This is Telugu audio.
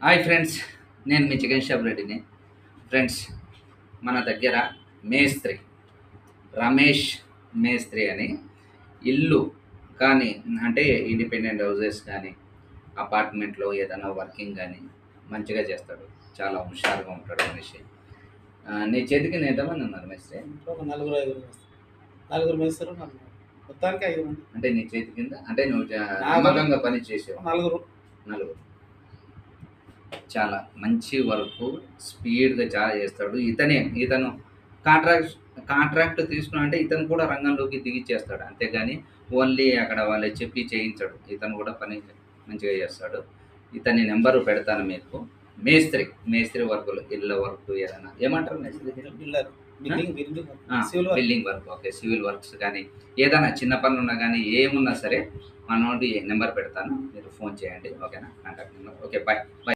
హాయ్ ఫ్రెండ్స్, నేను మీ చికెన్ షాప్ రెడ్డిని. ఫ్రెండ్స్, మన దగ్గర మేస్త్రి రమేష్ మేస్త్రి అని ఇల్లు కానీ అంటే ఇండిపెండెంట్ హౌసెస్ కానీ అపార్ట్మెంట్లో ఏదైనా వర్కింగ్ కానీ మంచిగా చేస్తాడు. చాలా హుషారుగా ఉంటాడు మనిషి. నీ చేతికి ఎంతమంది ఉన్నారు మేస్త్రి? ఒక నలుగురు ఐదుగురు మేస్తారు. నలుగురు మేస్తారు, మొత్తానికి 5 మంది. అంటే నీ చేతి కింద అంటే నువ్వు నమ్మకంగా పని చేసేవా? నలుగురు. నలుగురు. చాలా మంచి వర్క్ స్పీడ్గా చాలా చేస్తాడు. ఇతను కాంట్రాక్ట్ తీసుకున్నా అంటే ఇతను కూడా రంగంలోకి దిగిచ్చేస్తాడు. అంతేగాని ఓన్లీ అక్కడ వాళ్ళే చెప్పి చేయించాడు. ఇతను కూడా పని మంచిగా చేస్తాడు. ఇతని నెంబరు పెడతాను మీకు. మేస్త్రి వర్కులు, ఇళ్ళ వర్క్ ఏదైనా ఏమంటారు మేస్త్రి? Builder, building work, okay, civil works కానీ ఏదైనా చిన్న పనులు ఉన్నా కానీ ఏమున్నా సరే మనోడి నెంబర్ పెడతాను, మీరు ఫోన్ చేయండి. ఓకేనా? Contact number. Okay, bye bye.